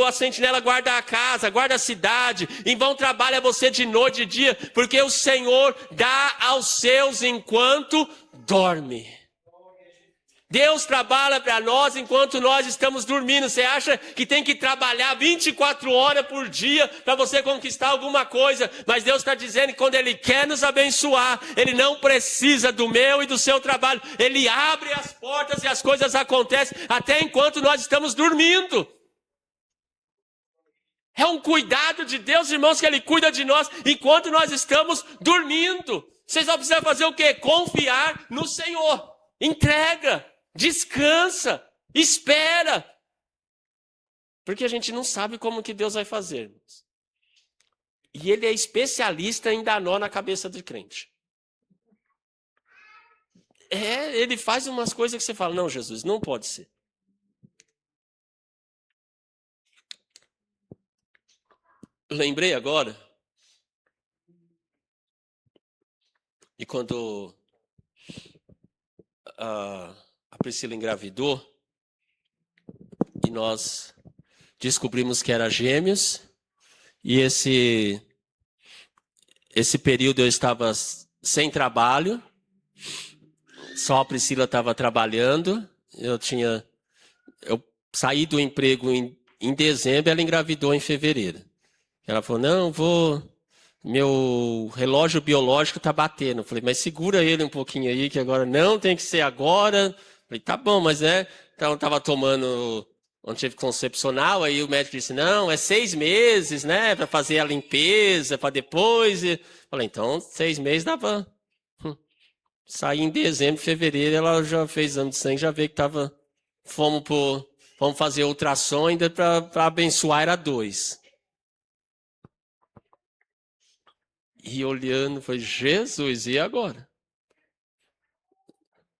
a sentinela guarda a casa, guarda a cidade, em vão trabalha você de noite e de dia, porque o Senhor dá aos seus enquanto dorme. Deus trabalha para nós enquanto nós estamos dormindo. Você acha que tem que trabalhar 24 horas por dia para você conquistar alguma coisa? Mas Deus está dizendo que quando Ele quer nos abençoar, Ele não precisa do meu e do seu trabalho. Ele abre as portas e as coisas acontecem até enquanto nós estamos dormindo. É um cuidado de Deus, irmãos, que Ele cuida de nós enquanto nós estamos dormindo. Vocês só precisam fazer o quê? Confiar no Senhor. Entrega. Descansa, espera. Porque a gente não sabe como que Deus vai fazer. E Ele é especialista em dar nó na cabeça do crente. Ele faz umas coisas que você fala, não, Jesus, não pode ser. Lembrei agora, e quando a Priscila engravidou, e nós descobrimos que era gêmeos, e esse período eu estava sem trabalho, só a Priscila estava trabalhando, eu saí do emprego em dezembro, ela engravidou em fevereiro. Ela falou, não, meu relógio biológico está batendo. Eu falei, mas segura ele um pouquinho aí, que agora não tem que ser agora. Falei, tá bom, mas então eu estava tomando anticoncepcional, aí o médico disse, não, é 6 meses, né, para fazer a limpeza, para depois. Falei, então 6 meses dá para sair em dezembro, fevereiro, ela já fez exame de sangue, já veio que fomos fazer ultrassom ainda para abençoar, era 2. E olhando, falei, Jesus, e agora?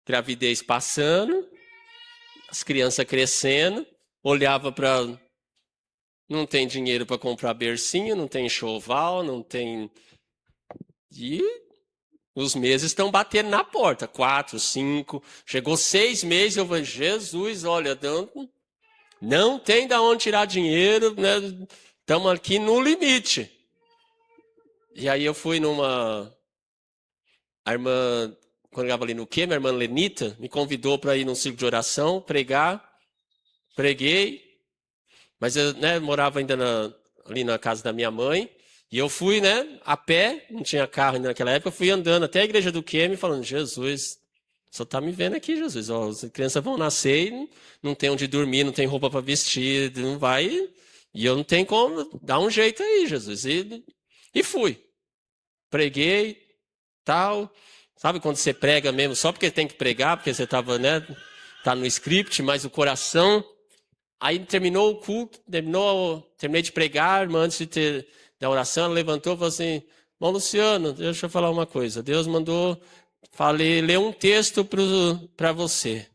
Gravidez passando, as crianças crescendo, olhava para... Não tem dinheiro para comprar bercinho, não tem enxoval, não tem... E os meses estão batendo na porta, 4, 5, chegou 6 meses, eu falei, Jesus, olha, não tem de onde tirar dinheiro, né? Estamos aqui no limite. E aí eu fui a irmã, quando eu estava ali no quê? Minha irmã Lenita me convidou para ir num círculo de oração, preguei, mas eu morava ainda ali na casa da minha mãe, e eu fui a pé, não tinha carro ainda naquela época, eu fui andando até a igreja do Quême, falando, Jesus, só está me vendo aqui, Jesus, as crianças vão nascer e não tem onde dormir, não tem roupa para vestir, não vai, e eu não tenho como, dá um jeito aí, Jesus, e fui. Preguei, tal. Sabe quando você prega mesmo, só porque tem que pregar, porque você estava, tá no script, mas o coração... Aí terminou o culto, terminei de pregar, a irmã, antes da oração, ela levantou e falou assim, irmão Luciano, deixa eu falar uma coisa. Deus mandou, ler um texto para você.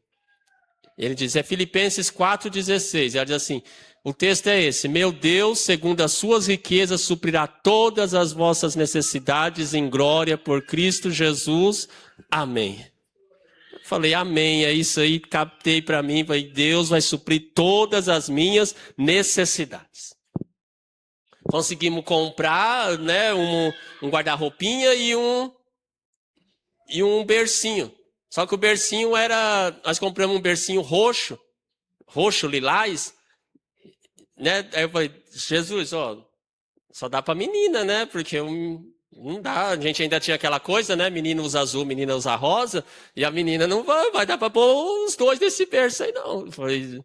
Ele diz, é Filipenses 4,16. Ela diz assim, o texto é esse, meu Deus, segundo as suas riquezas, suprirá todas as vossas necessidades em glória por Cristo Jesus. Amém. Falei, amém, é isso aí, captei para mim, falei, Deus vai suprir todas as minhas necessidades. Conseguimos comprar, um guarda-roupinha e um bercinho. Só que o bercinho nós compramos um bercinho roxo lilás, Aí eu falei, Jesus, só dá para menina, porque não dá, a gente ainda tinha aquela coisa, menino usa azul, menina usa rosa, e a menina não vai dar para pôr os 2 desse berço aí não. Eu falei,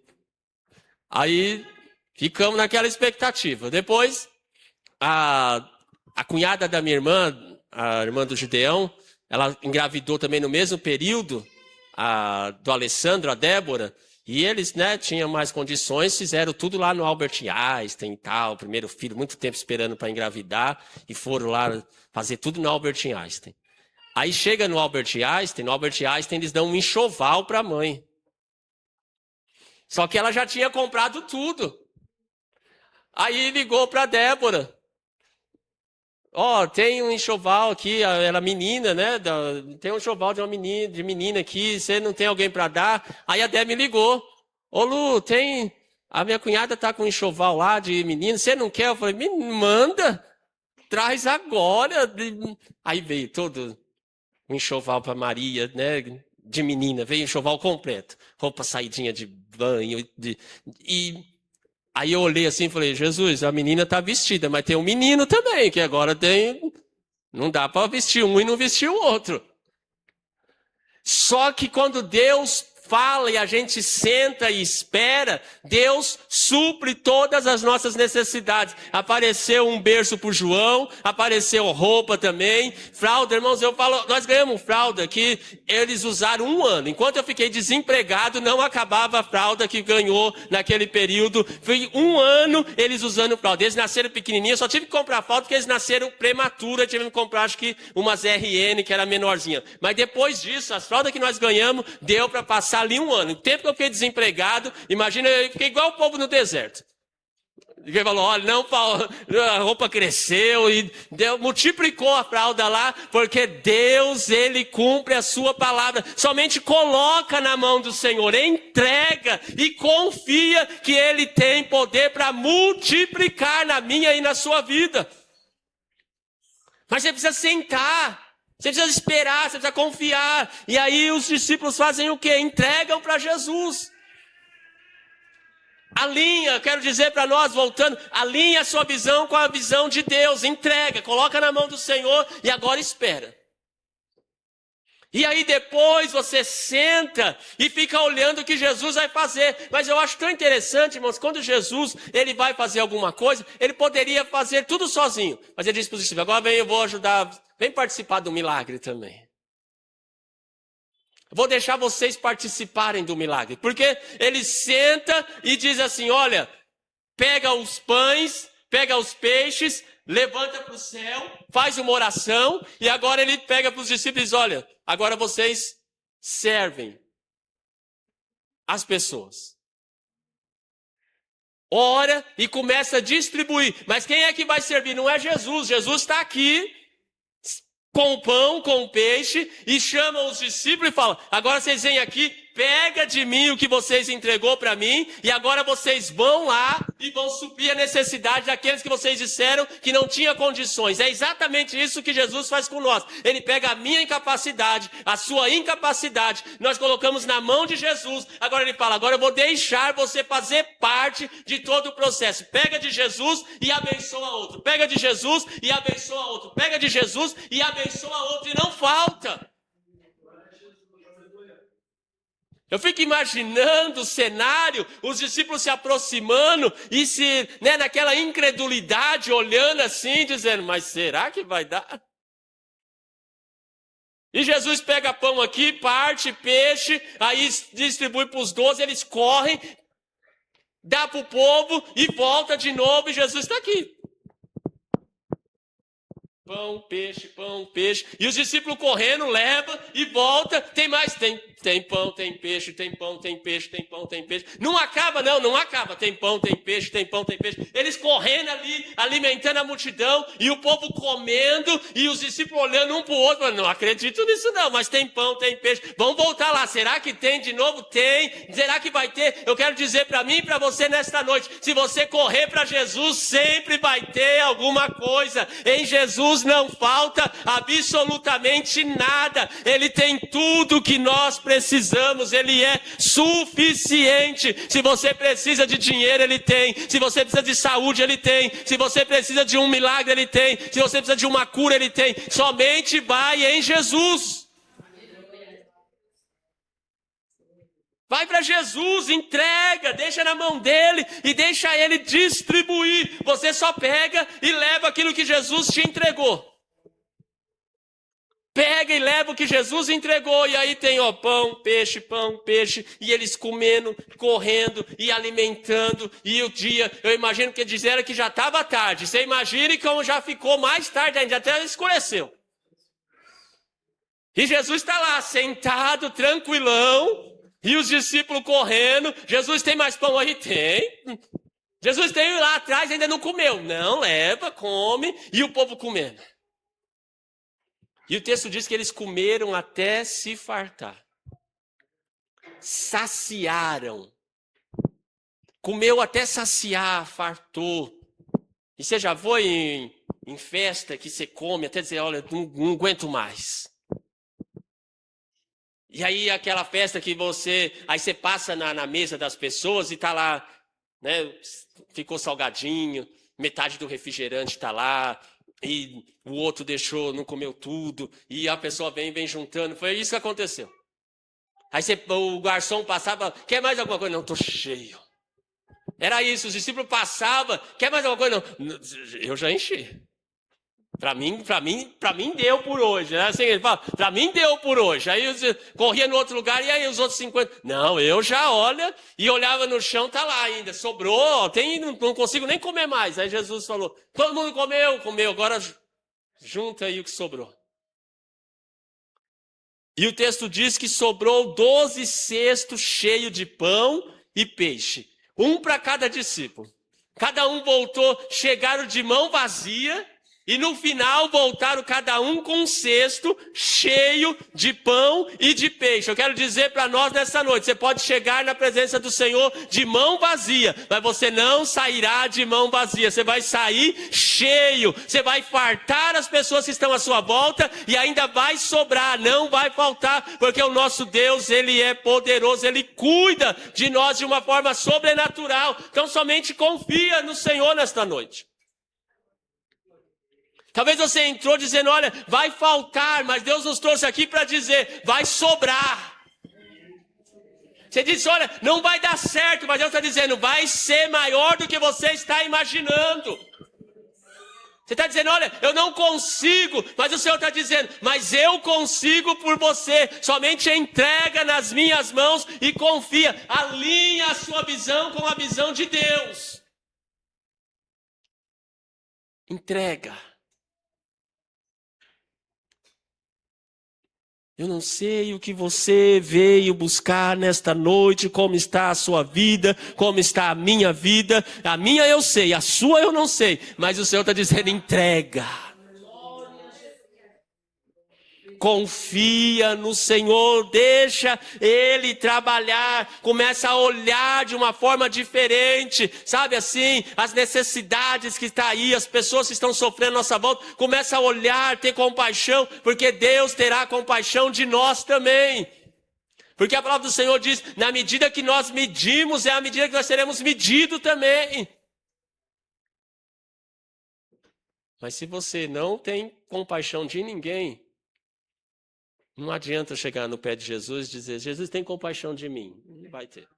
aí ficamos naquela expectativa. Depois, a cunhada da minha irmã, a irmã do Gideão, ela engravidou também no mesmo período, do Alessandro, a Débora, e eles, tinham mais condições, fizeram tudo lá no Albert Einstein e tal, primeiro filho, muito tempo esperando para engravidar, e foram lá fazer tudo no Albert Einstein. Aí chega no Albert Einstein eles dão um enxoval para a mãe. Só que ela já tinha comprado tudo. Aí ligou para a Débora. Tem um enxoval aqui, ela menina, tem um enxoval de menina aqui, você não tem alguém para dar? Aí a Débora me ligou. Ô Lu, a minha cunhada tá com um enxoval lá de menina, você não quer? Eu falei, me manda, traz agora. Aí veio todo um enxoval para Maria, de menina, veio enxoval completo. Roupa saidinha de banho. E aí eu olhei assim e falei, Jesus, a menina tá vestida, mas tem um menino também, que agora tem... Não dá para vestir um e não vestir o outro. Só que quando Deus fala e a gente senta e espera, Deus supre todas as nossas necessidades. Apareceu um berço para o João, apareceu roupa também, fralda, irmãos, eu falo, nós ganhamos fralda que eles usaram 1 ano. Enquanto eu fiquei desempregado, não acabava a fralda que ganhou naquele período. Foi 1 ano eles usando fralda. Eles nasceram pequenininhos, só tive que comprar fralda porque eles nasceram prematura, tive que comprar acho que umas RN que era menorzinha. Mas depois disso, as fraldas que nós ganhamos, deu para passar ali 1 ano. O tempo que eu fiquei desempregado, imagina, eu fiquei igual o povo no deserto. Ele falou, olha, não, a roupa cresceu e Deus multiplicou a fralda lá, porque Deus, Ele cumpre a sua palavra. Somente coloca na mão do Senhor, entrega e confia que Ele tem poder para multiplicar na minha e na sua vida. Mas você precisa sentar. Você precisa esperar, você precisa confiar. E aí os discípulos fazem o quê? Entregam para Jesus. Alinha, quero dizer para nós, voltando, alinha a sua visão com a visão de Deus. Entrega, coloca na mão do Senhor e agora espera. E aí depois você senta e fica olhando o que Jesus vai fazer. Mas eu acho tão interessante, irmãos, quando Jesus ele vai fazer alguma coisa, ele poderia fazer tudo sozinho. Mas ele disse para os discípulos, agora vem, eu vou ajudar, vem participar do milagre também. Vou deixar vocês participarem do milagre. Porque ele senta e diz assim, olha, pega os pães, pega os peixes, levanta para o céu, faz uma oração, e agora ele pega para os discípulos e diz, olha, agora vocês servem as pessoas. Ora e começa a distribuir. Mas quem é que vai servir? Não é Jesus. Jesus está aqui com o pão, com o peixe, e chama os discípulos e fala, agora vocês vêm aqui, pega de mim o que vocês entregou para mim, e agora vocês vão lá e vão suprir a necessidade daqueles que vocês disseram que não tinha condições. É exatamente isso que Jesus faz com nós. Ele pega a minha incapacidade, a sua incapacidade, nós colocamos na mão de Jesus, agora ele fala, agora eu vou deixar você fazer parte de todo o processo. Pega de Jesus e abençoa outro. Pega de Jesus e abençoa outro. Pega de Jesus e abençoa outro. E não falta. Eu fico imaginando o cenário, os discípulos se aproximando e naquela incredulidade, olhando assim, dizendo, mas será que vai dar? E Jesus pega pão aqui, parte, peixe, aí distribui para os 12, eles correm, dá para o povo e volta de novo e Jesus está aqui. Pão, peixe. E os discípulos correndo, leva e volta. Tem mais, tem pão, tem peixe, tem pão, tem peixe, tem pão, tem peixe. Não acaba, não acaba. Tem pão, tem peixe, tem pão, tem peixe. Eles correndo ali, alimentando a multidão, e o povo comendo, e os discípulos olhando um para o outro, falando, não acredito nisso não, mas tem pão, tem peixe. Vamos voltar lá, será que tem de novo? Tem. Será que vai ter? Eu quero dizer para mim e para você nesta noite, se você correr para Jesus, sempre vai ter alguma coisa. Em Jesus não falta absolutamente nada. Ele tem tudo que nós precisamos. Ele é suficiente. Se você precisa de dinheiro, Ele tem. Se você precisa de saúde, Ele tem. Se você precisa de um milagre, Ele tem. Se você precisa de uma cura, Ele tem. Somente vai em Jesus. Vai para Jesus, entrega, deixa na mão dele e deixa ele distribuir. Você só pega e leva aquilo que Jesus te entregou. Pega e leva o que Jesus entregou. E aí tem pão, peixe. E eles comendo, correndo e alimentando. E o dia, eu imagino que disseram que já estava tarde. Você imagine como já ficou mais tarde ainda, até escureceu. E Jesus está lá, sentado, tranquilão. E os discípulos correndo. Jesus, tem mais pão aí? Tem. Jesus tem lá atrás, ainda não comeu. Não, leva, come. E o povo comendo. E o texto diz que eles comeram até se fartar. Saciaram. Comeu até saciar, fartou. E você já foi em festa que você come até dizer, olha, não aguento mais. E aí aquela festa que aí você passa na mesa das pessoas e tá lá, né? Ficou salgadinho, metade do refrigerante tá lá, e o outro deixou, não comeu tudo, e a pessoa vem juntando. Foi isso que aconteceu. Aí o garçom passava, quer mais alguma coisa? Não, tô cheio. Era isso, os discípulos passavam, quer mais alguma coisa? Não, eu já enchi. Para mim deu por hoje. Né? Assim, ele fala, para mim deu por hoje. Aí corria no outro lugar, e aí os outros 50? Não, eu já e olhava no chão, tá lá ainda, sobrou, não consigo nem comer mais. Aí Jesus falou, todo mundo comeu, agora junta aí o que sobrou. E o texto diz que sobrou 12 cestos cheios de pão e peixe. Um para cada discípulo. Cada um voltou, chegaram de mão vazia. E no final voltaram cada um com um cesto cheio de pão e de peixe. Eu quero dizer para nós nessa noite, você pode chegar na presença do Senhor de mão vazia, mas você não sairá de mão vazia. Você vai sair cheio, você vai fartar as pessoas que estão à sua volta e ainda vai sobrar, não vai faltar, porque o nosso Deus, Ele é poderoso, Ele cuida de nós de uma forma sobrenatural. Então somente confia no Senhor nesta noite. Talvez você entrou dizendo, olha, vai faltar, mas Deus nos trouxe aqui para dizer, vai sobrar. Você disse, olha, não vai dar certo, mas Deus está dizendo, vai ser maior do que você está imaginando. Você está dizendo, olha, eu não consigo, mas o Senhor está dizendo, mas eu consigo por você. Somente entrega nas minhas mãos e confia. Alinha a sua visão com a visão de Deus. Entrega. Eu não sei o que você veio buscar nesta noite, como está a sua vida, como está a minha vida. A minha eu sei, a sua eu não sei, mas o Senhor está dizendo, entrega. Confia no Senhor, deixa Ele trabalhar, começa a olhar de uma forma diferente, sabe assim, as necessidades que estão aí, as pessoas que estão sofrendo à nossa volta, começa a olhar, ter compaixão, porque Deus terá compaixão de nós também. Porque a palavra do Senhor diz, na medida que nós medimos, é a medida que nós seremos medidos também. Mas se você não tem compaixão de ninguém, não adianta chegar no pé de Jesus e dizer, Jesus tem compaixão de mim. Não vai ter.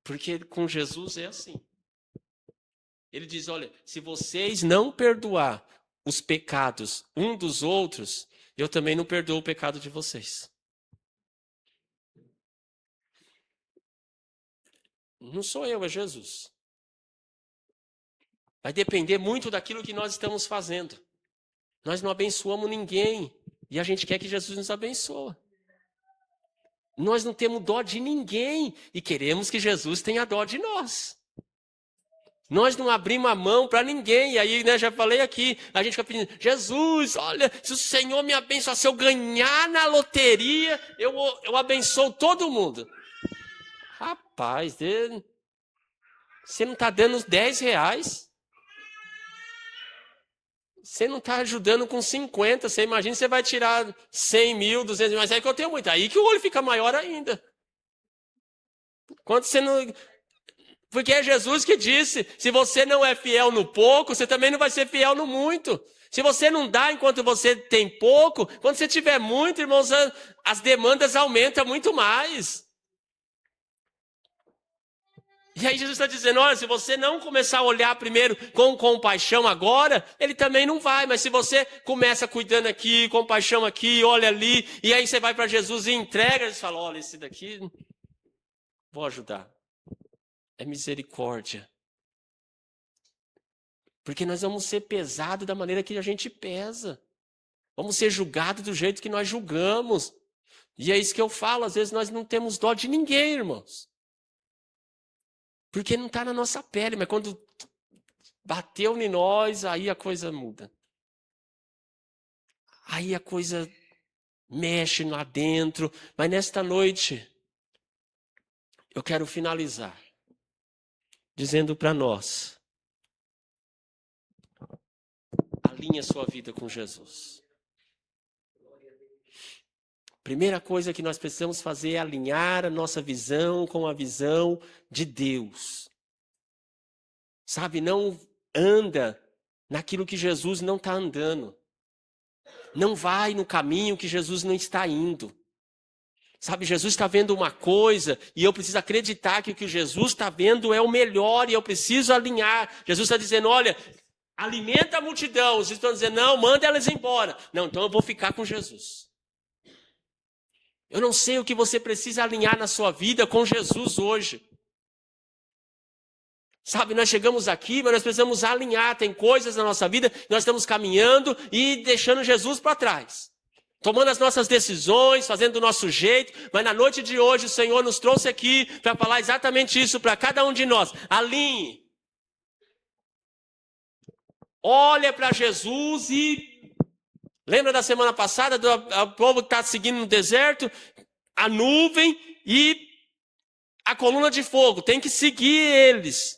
Porque com Jesus é assim. Ele diz, olha, se vocês não perdoar os pecados um dos outros, eu também não perdoo o pecado de vocês. Não sou eu, é Jesus. Vai depender muito daquilo que nós estamos fazendo. Nós não abençoamos ninguém. E a gente quer que Jesus nos abençoe. Nós não temos dó de ninguém. E queremos que Jesus tenha dó de nós. Nós não abrimos a mão para ninguém. E aí, né, já falei aqui, a gente fica pedindo, Jesus, olha, se o Senhor me abençoar, se eu ganhar na loteria, eu abençoo todo mundo. Rapaz, você não está dando R$10. Você não está ajudando com 50, você imagina, você vai tirar 100 mil, 200 mil, mas é que eu tenho muito. Aí que o olho fica maior ainda. Quando você não... Porque é Jesus que disse, se você não é fiel no pouco, você também não vai ser fiel no muito. Se você não dá enquanto você tem pouco, quando você tiver muito, irmãos, as demandas aumentam muito mais. E aí Jesus está dizendo, olha, se você não começar a olhar primeiro com compaixão agora, ele também não vai. Mas se você começa cuidando aqui, compaixão aqui, olha ali, e aí você vai para Jesus e entrega, ele fala, olha, esse daqui, vou ajudar. É misericórdia. Porque nós vamos ser pesados da maneira que a gente pesa. Vamos ser julgados do jeito que nós julgamos. E é isso que eu falo, às vezes nós não temos dó de ninguém, irmãos. Porque não está na nossa pele, mas quando bateu em nós, aí a coisa muda. Aí a coisa mexe lá dentro. Mas nesta noite, eu quero finalizar dizendo para nós, alinhe a sua vida com Jesus. Primeira coisa que nós precisamos fazer é alinhar a nossa visão com a visão de Deus. Sabe, não anda naquilo que Jesus não está andando. Não vai no caminho que Jesus não está indo. Sabe, Jesus está vendo uma coisa e eu preciso acreditar que o que Jesus está vendo é o melhor e eu preciso alinhar. Jesus está dizendo, olha, alimenta a multidão. Os estão dizendo, não, manda elas embora. Não, então eu vou ficar com Jesus. Eu não sei o que você precisa alinhar na sua vida com Jesus hoje. Sabe, nós chegamos aqui, mas nós precisamos alinhar. Tem coisas na nossa vida que nós estamos caminhando e deixando Jesus para trás. Tomando as nossas decisões, fazendo do nosso jeito. Mas na noite de hoje o Senhor nos trouxe aqui para falar exatamente isso para cada um de nós. Alinhe. Olha para Jesus e... Lembra da semana passada do povo que está seguindo no deserto? A nuvem e a coluna de fogo. Tem que seguir eles.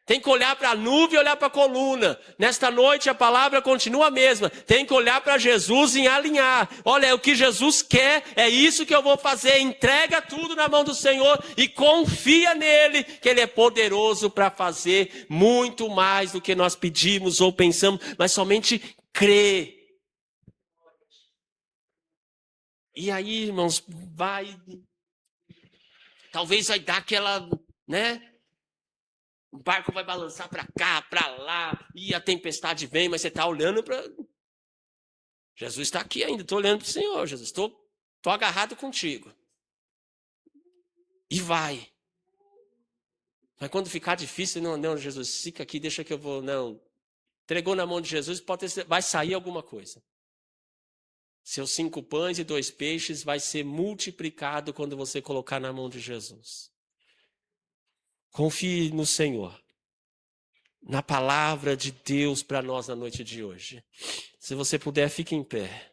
Tem que olhar para a nuvem e olhar para a coluna. Nesta noite a palavra continua a mesma. Tem que olhar para Jesus e alinhar. Olha, é o que Jesus quer, é isso que eu vou fazer. Entrega tudo na mão do Senhor e confia nele, que ele é poderoso para fazer muito mais do que nós pedimos ou pensamos, mas somente crê. E aí, irmãos, talvez vai dar aquela, né? O barco vai balançar para cá, para lá, e a tempestade vem, mas você está olhando para... Jesus está aqui ainda, estou olhando para o Senhor, Jesus, estou agarrado contigo. E vai. Mas quando ficar difícil, não, Jesus, fica aqui, deixa que eu vou, não. Entregou na mão de Jesus, vai sair alguma coisa. Seus 5 pães e 2 peixes vai ser multiplicado quando você colocar na mão de Jesus. Confie no Senhor, na palavra de Deus para nós na noite de hoje. Se você puder, fique em pé.